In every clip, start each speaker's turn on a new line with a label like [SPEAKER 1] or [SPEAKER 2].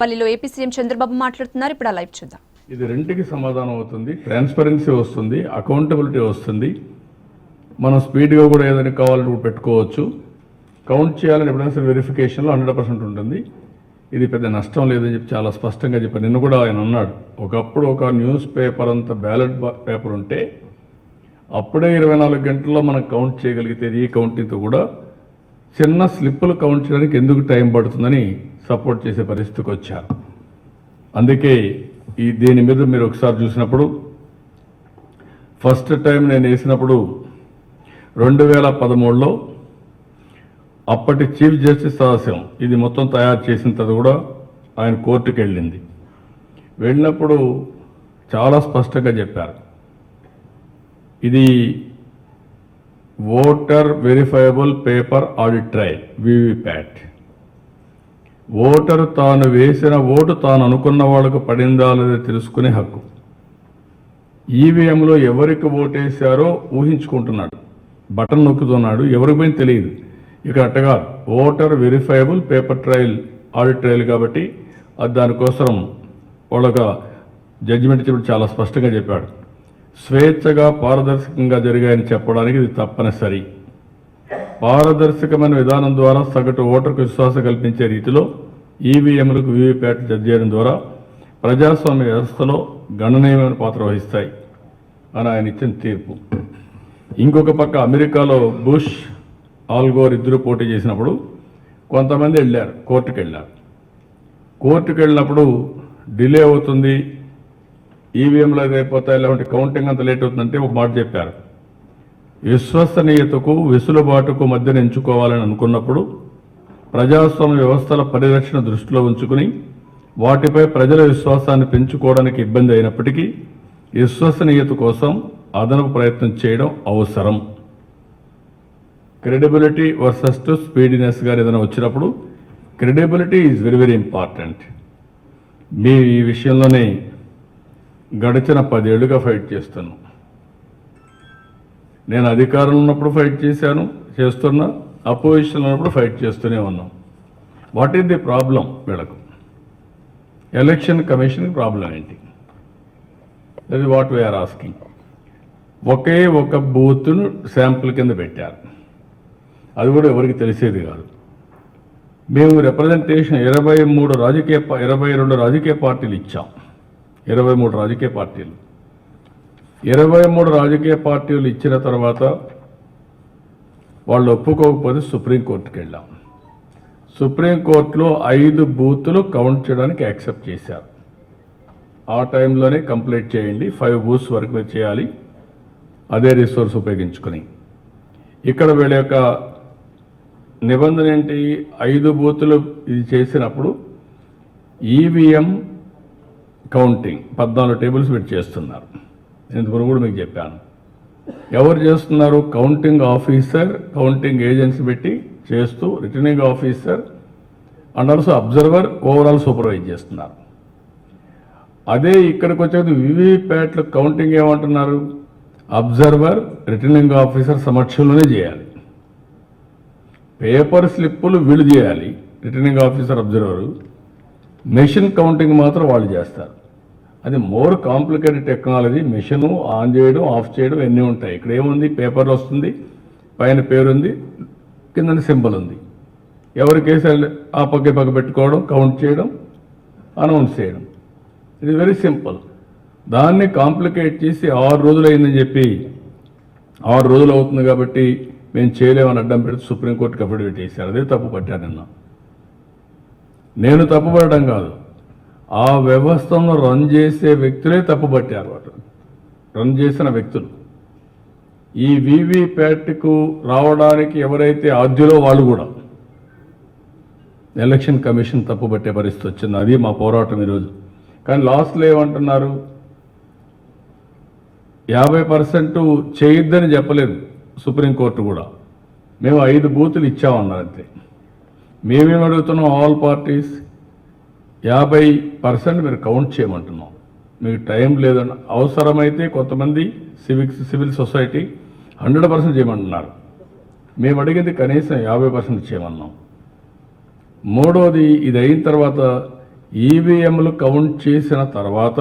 [SPEAKER 1] పల్లిలో AP CM Chandrababu మాట్లాడుతున్నారు. ఇప్పుడు ఆ లైవ్ చూద్దాం.
[SPEAKER 2] ఇది రెంటికి సమాధానం అవుతుంది, ట్రాన్స్పరెన్సీ వస్తుంది, అకౌంటబిలిటీ వస్తుంది. మనం స్పీడ్గా కూడా ఏదైనా కావాలంటే పెట్టుకోవచ్చు. కౌంట్ చేయాలని ఎప్పుడైనా వెరిఫికేషన్లో 100% ఉంటుంది. ఇది పెద్ద నష్టం లేదని చెప్పి చాలా స్పష్టంగా చెప్పారు. నిన్న కూడా ఆయన అన్నాడు, ఒకప్పుడు ఒక న్యూస్ పేపర్ అంత బ్యాలెట్ పేపర్ ఉంటే అప్పుడే 24 గంటల్లో మనం కౌంట్ చేయగలిగితే ఈ కౌంటింగ్తో కూడా చిన్న స్లిప్పులు కౌంట్ చేయడానికి ఎందుకు టైం పడుతుందని సపోర్ట్ చేసే పరిస్థితికి వచ్చారు. అందుకే దీని మీద మీరు ఒకసారి చూసినప్పుడు ఫస్ట్ టైం నేను వేసినప్పుడు 2013లో అప్పటి చీఫ్ జస్టిస్ సదాశివం ఇది మొత్తం తయారు చేసిన తర్వాత కూడా ఆయన కోర్టుకు వెళ్ళినప్పుడు చాలా స్పష్టంగా చెప్పారు, ఇది voter verifiable paper audit trial VVPAT. Voter తాను వేసిన ఓటు తాను అనుకున్న వాళ్ళకు పడిందా లేదా తెలుసుకునే హక్కు. ఈవీఎంలో ఎవరికి ఓటేశారో ఊహించుకుంటున్నాడు, బటన్ నొక్కుతున్నాడు, ఎవరికి పోయిన తెలియదు. ఇక్కడ అట్టగా voter verifiable paper trial audit trial కాబట్టి అది దానికోసం వాళ్ళొక జడ్జిమెంట్ చెప్పి చాలా స్పష్టంగా చెప్పాడు. స్వేచ్ఛగా పారదర్శకంగా జరిగాయని చెప్పడానికి ఇది తప్పనిసరి. పారదర్శకమైన విధానం ద్వారా సగటు ఓటర్కు విశ్వాసం కల్పించే రీతిలో ఈవీఎంలకు వీవీప్యాట్ జడ్జి చేయడం ద్వారా ప్రజాస్వామ్య వ్యవస్థలో గణనీయమైన పాత్ర వహిస్తాయి అని ఆయన ఇచ్చిన తీర్పు. ఇంకొక పక్క అమెరికాలో బుష్, ఆల్గోర్ ఇద్దరు పోటీ చేసినప్పుడు కొంతమంది వెళ్ళారు, కోర్టుకు వెళ్ళినప్పుడు డిలే అవుతుంది, ఈవీఎంలో అయిపోతాయి, లేకుంటే కౌంటింగ్ అంత లేట్ అవుతుందంటే ఒక మాట చెప్పారు, విశ్వసనీయతకు వెసులుబాటుకు మధ్యన ఎంచుకోవాలని అనుకున్నప్పుడు ప్రజాస్వామ్య వ్యవస్థల పరిరక్షణ దృష్టిలో ఉంచుకుని వాటిపై ప్రజల విశ్వాసాన్ని పెంచుకోవడానికి ఇబ్బంది అయినప్పటికీ విశ్వసనీయత కోసం అదనపు ప్రయత్నం చేయడం అవసరం. క్రెడిబిలిటీ వర్సెస్ టు స్పీడినెస్ గారు ఏదైనా వచ్చినప్పుడు credibility is very very important. మీ ఈ విషయంలోనే గడిచిన 10 ఏళ్లుగా ఫైట్ చేస్తున్నాను. నేను అధికారంలో ఉన్నప్పుడు ఫైట్ చేస్తున్నా, అపోజిషన్లో ఉన్నప్పుడు ఫైట్ చేస్తూనే ఉన్నాం. What is the problem? వీళ్ళకు ఎలక్షన్ కమిషన్కి ప్రాబ్లం ఏంటి? That is what we are asking. ఒకే ఒక బూత్ను శాంపుల్ కింద పెట్టారు, అది కూడా ఎవరికి తెలిసేది కాదు. మేము రిప్రజెంటేషన్ 22 రాజకీయ పార్టీలు ఇచ్చాం. 23 రాజకీయ పార్టీలు 23 రాజకీయ పార్టీలు ఇచ్చిన తర్వాత వాళ్ళు ఒప్పుకోకపోతే సుప్రీంకోర్టుకి వెళ్ళాం. సుప్రీంకోర్టులో 5 బూతులు కౌంట్ చేయడానికి యాక్సెప్ట్ చేశారు. ఆ టైంలోనే కంప్లీట్ చేయండి, 5 బూత్స్ వరకు మీరు చేయాలి, అదే రిసోర్స్ ఉపయోగించుకొని. ఇక్కడ వీళ్ళ యొక్క నిబంధన ఏంటి? 5 బూతులు ఇది చేసినప్పుడు ఈవీఎం కౌంటింగ్ 14 టేబుల్స్ పెట్టి చేస్తున్నారు. ఇంతవరకు కూడా మీకు చెప్పాను. ఎవరు చేస్తున్నారు? కౌంటింగ్ ఆఫీసర్, కౌంటింగ్ ఏజెన్సీ పెట్టి చేస్తూ returning officer and also observer overall supervise చేస్తున్నారు. అదే ఇక్కడికి వచ్చేది వీవీప్యాట్ల కౌంటింగ్ ఏమంటున్నారు? అబ్జర్వర్, రిటర్నింగ్ ఆఫీసర్ సమక్షంలోనే చేయాలి. పేపర్ స్లిప్పులు వీళ్ళు చేయాలి, returning officer, observer. Machine counting మాత్రం వాళ్ళు చేస్తారు. అది more complicated technology. Machine on చేయడం, ఆఫ్ చేయడం ఎన్ని ఉంటాయి. ఇక్కడ ఏముంది? పేపర్లు వస్తుంది, పైన పేరు ఉంది, కింద సింబల్ ఉంది. ఎవరి కేసు ఆ పక్క పెట్టుకోవడం, కౌంట్ చేయడం, అనౌన్స్ చేయడం. ఇది వెరీ సింపుల్. దాన్ని కాంప్లికేట్ చేసి 6 రోజులు అయిందని చెప్పి 6 రోజులు అవుతుంది కాబట్టి మేము చేయలేమని అడ్డం పెడితే సుప్రీంకోర్టుకి అఫిడవిట్ చేశారు. అదే తప్పు పట్టాను నిన్న. నేను తప్పు పడడం కాదు, ఆ వ్యవస్థను రన్ చేసే వ్యక్తులే తప్పు పట్టారు. వాటి రన్ చేసిన వ్యక్తులు ఈ వీవీప్యాట్కు రావడానికి ఎవరైతే ఆద్యులో వాళ్ళు కూడా ఎలక్షన్ కమిషన్ తప్పు పట్టే పరిస్థితి వచ్చింది. అది మా పోరాటం ఈరోజు. కానీ లాస్ట్లో ఏమంటున్నారు? 50% చేయొద్దని చెప్పలేదు సుప్రీంకోర్టు కూడా. మేము 5 బూతులు ఇచ్చామన్నారు అంతే. మేమేం అడుగుతున్నాం? ఆల్ పార్టీస్ 50% మీరు కౌంట్ చేయమంటున్నాం. మీకు టైం లేదన్న అవసరమైతే కొంతమంది సివిల్ సొసైటీ 100% చేయమంటున్నారు. మేము అడిగింది కనీసం 50% చేయమన్నాం. మూడోది, ఇది అయిన తర్వాత ఈవీఎంలు కౌంట్ చేసిన తర్వాత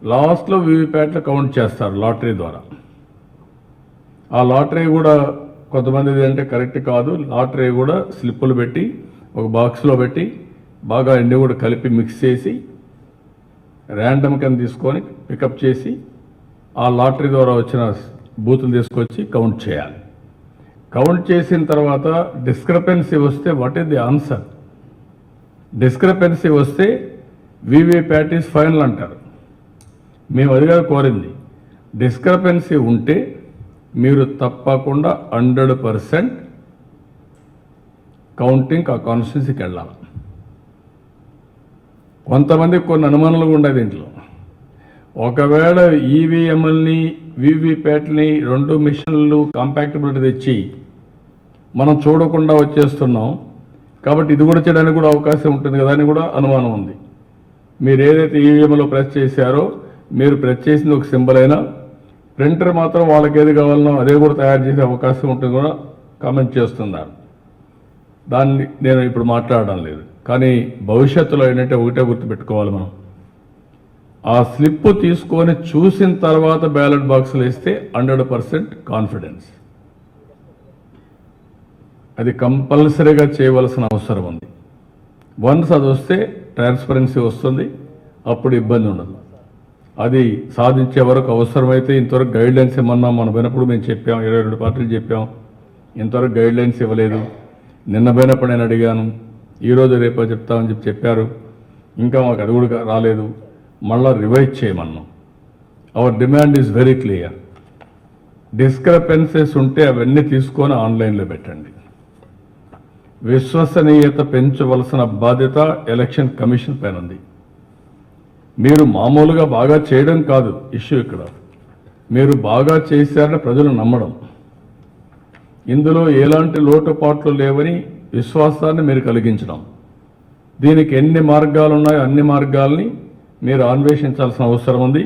[SPEAKER 2] లాస్ట్లో వీవీప్యాట్లు కౌంట్ చేస్తారు లాటరీ ద్వారా. ఆ లాటరీ కూడా కొంతమంది అంటే కరెక్ట్ కాదు. లాటరీ కూడా స్లిప్పులు పెట్టి ఒక బాక్స్లో పెట్టి బాగా అన్నీ కూడా కలిపి మిక్స్ చేసి ర్యాండమ్ కింద తీసుకొని పికప్ చేసి ఆ లాటరీ ద్వారా వచ్చిన బూతులు తీసుకొచ్చి కౌంట్ చేయాలి. కౌంట్ చేసిన తర్వాత డిస్క్రపెన్సీ వస్తే వాట్ ఈస్ ది ఆన్సర్? డిస్క్రపెన్సీ వస్తే వీవీప్యాట్ ఈస్ ఫైనల్ అంటారు. మేము అదిగా కోరింది. డిస్క్రపెన్సీ ఉంటే మీరు తప్పకుండా 100% కౌంటింగ్ ఆ కాన్స్టిట్యున్సీకి వెళ్ళాలి. కొంతమందికి కొన్ని అనుమానాలు ఉన్నాయి దీంట్లో. ఒకవేళ ఈవీఎంఎల్ని వీవీప్యాట్ని 2 మిషన్లు కాంపాక్టబిలిటీ తెచ్చి మనం చూడకుండా వచ్చేస్తున్నాం కాబట్టి ఇది కూడా చేయడానికి కూడా అవకాశం ఉంటుంది కదా అని కూడా అనుమానం ఉంది. మీరు ఏదైతే ఈవీఎంలో ప్రెస్ చేశారో మీరు ప్రెస్ చేసింది ఒక సింబల్ అయినా ప్రింటర్ మాత్రం వాళ్ళకి ఏది కావాలనో అదే కూడా తయారు చేసే అవకాశం ఉంటుంది కూడా కామెంట్ చేస్తున్నారు. దాన్ని నేను ఇప్పుడు మాట్లాడడం లేదు. కానీ భవిష్యత్తులో ఏంటంటే ఒకటే గుర్తుపెట్టుకోవాలి, మనం ఆ స్లిప్ తీసుకొని చూసిన తర్వాత బ్యాలెట్ బాక్సులు వేస్తే 100% కాన్ఫిడెన్స్. అది కంపల్సరీగా చేయవలసిన అవసరం ఉంది. వన్స్ అది వస్తే ట్రాన్స్పరెన్సీ వస్తుంది, అప్పుడు ఇబ్బంది ఉండదు. అది సాధించే వరకు అవసరమైతే ఇంతవరకు గైడ్లైన్స్ ఇమ్మన్నాం. మనం పోయినప్పుడు మేము చెప్పాం, 22 పార్టీలు చెప్పాం, ఇంతవరకు గైడ్లైన్స్ ఇవ్వలేదు. నిన్న పోయినప్పుడు నేను అడిగాను, ఈరోజు రేపో చెప్తామని చెప్పారు. ఇంకా మాకు అది కూడా రాలేదు. మళ్ళా రివైజ్ చేయమన్నాం. Our demand is very clear. Discrepancies ఉంటే అవన్నీ తీసుకొని ఆన్లైన్లో పెట్టండి. విశ్వసనీయత పెంచవలసిన బాధ్యత ఎలక్షన్ కమిషన్ పైన ఉంది. మీరు మామూలుగా బాగా చేయడం కాదు ఇష్యూ ఇక్కడ, మీరు బాగా చేశారని ప్రజలు నమ్మడం. ఇందులో ఎలాంటి లోటుపాట్లు లేవని విశ్వాసాన్ని మీరు కలిగించడం. దీనికి ఎన్ని మార్గాలు ఉన్నాయో అన్ని మార్గాల్ని మీరు అన్వేషించాల్సిన అవసరం ఉంది.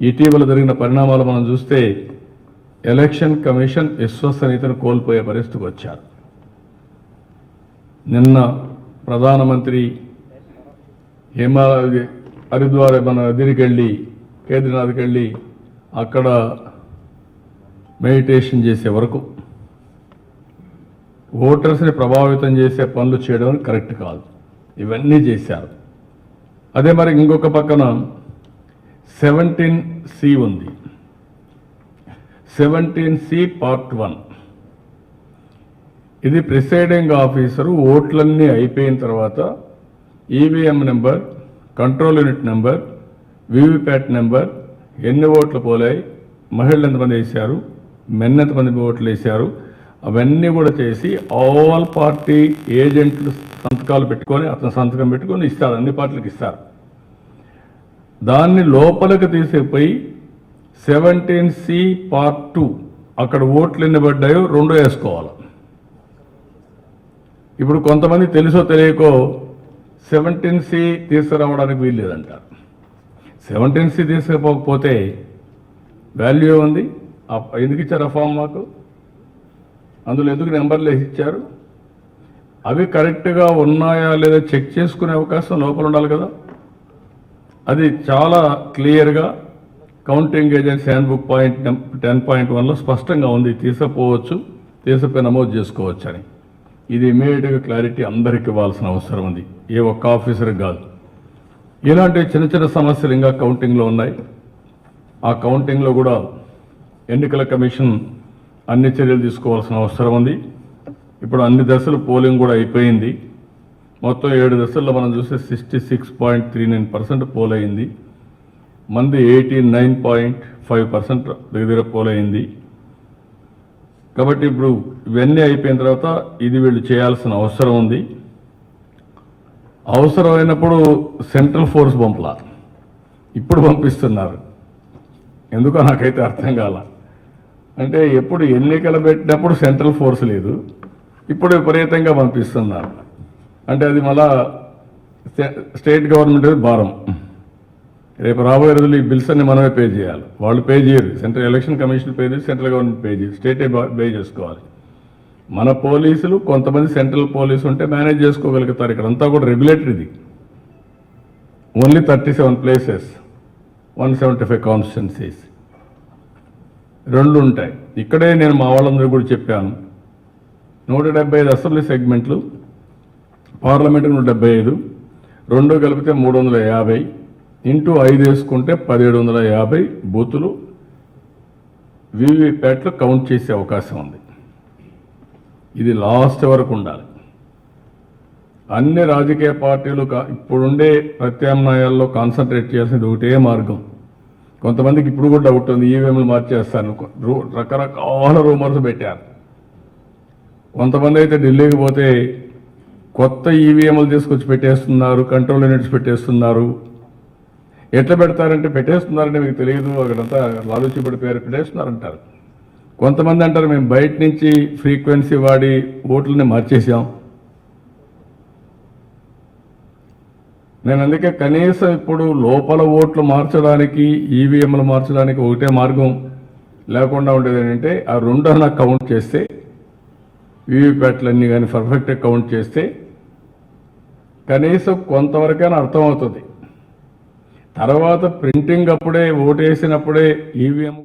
[SPEAKER 2] ఇటీవల జరిగిన పరిణామాలు మనం చూస్తే ఎలక్షన్ కమిషన్ విశ్వసనీయతను కోల్పోయే పరిస్థితికి వచ్చారు. నిన్న ప్రధానమంత్రి హరిద్వార్ మన దీనికి వెళ్ళి కేదార్నాథ్కి వెళ్ళి అక్కడ మెడిటేషన్ చేసే వరకు ఓటర్స్ని ప్రభావితం చేసే పనులు చేయడం కరెక్ట్ కాదు. ఇవన్నీ చేశారు. అదే మరి ఇంకొక పక్కన 17C ఉంది. 17C part 1. ఇది ప్రిసైడింగ్ ఆఫీసరు ఓట్లన్నీ అయిపోయిన తర్వాత EVM number, control unit number, VVPAT number, ఎన్ని ఓట్లు పోలాయి, మహిళలు ఎంతమంది వేశారు, మెన్ ఎంతమంది ఓట్లు వేశారు, అవన్నీ కూడా చేసి ఆల్ పార్టీ ఏజెంట్లు సంతకాలు పెట్టుకొని అతను సంతకం పెట్టుకొని ఇస్తారు. అన్ని పార్టీలకు ఇస్తారు. దాన్ని లోపలికి తీసుకుపోయి 17C పార్ట్ 2 అక్కడ ఓట్లు ఎన్ని పడ్డాయో 2 వేసుకోవాలి. ఇప్పుడు కొంతమంది తెలుసో తెలియకో 17C తీసుకురావడానికి వీల్లేదంటారు. 17C తీసుకుపోకపోతే వాల్యూ ఉంది. ఎందుకు ఇచ్చారు ఆ ఫామ్ మాకు? అందులో ఎందుకు నెంబర్లు వేసి ఇచ్చారు? అవి కరెక్ట్గా ఉన్నాయా లేదా చెక్ చేసుకునే అవకాశం లోపల ఉండాలి కదా. అది చాలా క్లియర్గా కౌంటింగ్ ఏజెంట్స్ హ్యాండ్బుక్ పాయింట్ 10.1లో స్పష్టంగా ఉంది. తీసుకుపోవచ్చు, తీసుకుపోయి నమోదు చేసుకోవచ్చు అని. ఇది ఇమీడియట్గా క్లారిటీ అందరికి ఇవ్వాల్సిన అవసరం ఉంది, ఏ ఒక్క ఆఫీసర్కి కాదు. ఇలాంటి చిన్న చిన్న సమస్యలు ఇంకా కౌంటింగ్లో ఉన్నాయి. ఆ కౌంటింగ్లో కూడా ఎన్నికల కమిషన్ అన్ని చర్యలు తీసుకోవాల్సిన అవసరం ఉంది. ఇప్పుడు అన్ని దశలు పోలింగ్ కూడా అయిపోయింది. మొత్తం 7 దశల్లో మనం చూస్తే 66.39% పోల్ అయింది. మంది 89.5% దగ్గర పోల్ అయింది. కాబట్టి ఇప్పుడు ఇవన్నీ అయిపోయిన తర్వాత ఇది వీళ్ళు చేయాల్సిన అవసరం ఉంది. అవసరమైనప్పుడు సెంట్రల్ ఫోర్స్ పంపలా, ఇప్పుడు పంపిస్తున్నారు. ఎందుకో నాకైతే అర్థం కాల. అంటే ఎప్పుడు ఎన్నికలు పెట్టినప్పుడు సెంట్రల్ ఫోర్స్ లేదు, ఇప్పుడు విపరీతంగా పంపిస్తున్నారు. అంటే అది మళ్ళా స్టేట్ గవర్నమెంట్ భారం. రేపు రాబోయే రోజులు ఈ బిల్స్ అన్ని మనమే పే చేయాలి. వాళ్ళు పే చేయరు, సెంట్రల్ ఎలక్షన్ కమిషన్ పే చేసి సెంట్రల్ గవర్నమెంట్ పే చేయరు, స్టేటే పే చేసుకోవాలి. మన పోలీసులు కొంతమంది సెంట్రల్ పోలీసు ఉంటే మేనేజ్ చేసుకోగలుగుతారు. ఇక్కడంతా కూడా రెగ్యులేటరీది. ఓన్లీ 37 ప్లేసెస్, 175 కాన్స్టిట్యున్సీస్, 2 ఉంటాయి. ఇక్కడే నేను మా వాళ్ళందరూ కూడా చెప్పాను, 175 అసెంబ్లీ సెగ్మెంట్లు, పార్లమెంటు 175, 2 కలిపితే 350, ఇంటూ 5 వేసుకుంటే 1750 బూతులు వీవీప్యాట్లు కౌంట్ చేసే అవకాశం ఉంది. ఇది లాస్ట్ వరకు ఉండాలి. అన్ని రాజకీయ పార్టీలు ఇప్పుడుండే ప్రత్యామ్నాయాల్లో కాన్సన్ట్రేట్ చేయాల్సింది ఒకటే మార్గం. కొంతమందికి ఇప్పుడు కూడా డౌట్ ఉంది, ఈవీఎంలు మార్చేస్తాను, రకరకాల రూమర్స్ పెట్టారు. కొంతమంది అయితే ఢిల్లీకి పోతే కొత్త ఈవీఎంలు తీసుకొచ్చి పెట్టేస్తున్నారు, కంట్రోల్ యూనిట్స్ పెట్టేస్తున్నారు. ఎట్లా పెడతారంటే పెట్టేస్తున్నారంటే మీకు తెలియదు, అక్కడంతా లాలూచిపడి పేరు పెట్టేస్తున్నారంటారు. కొంతమంది అంటారు మేము బయట నుంచి ఫ్రీక్వెన్సీ వాడి ఓట్లని మార్చేసాం. నేను అందుకే కనీసం ఇప్పుడు లోపల ఓట్లు మార్చడానికి, ఈవీఎంలు మార్చడానికి ఒకటే మార్గం లేకుండా ఉండేది ఏంటంటే ఆ 2 అన్న కౌంట్ చేస్తే, వీవీప్యాట్లన్నీ కానీ పర్ఫెక్ట్గా కౌంట్ చేస్తే కనీసం కొంతవరకైనా అర్థమవుతుంది. తర్వాత ప్రింటింగ్ అప్పుడే ఓటేసినప్పుడే ఈవీఎం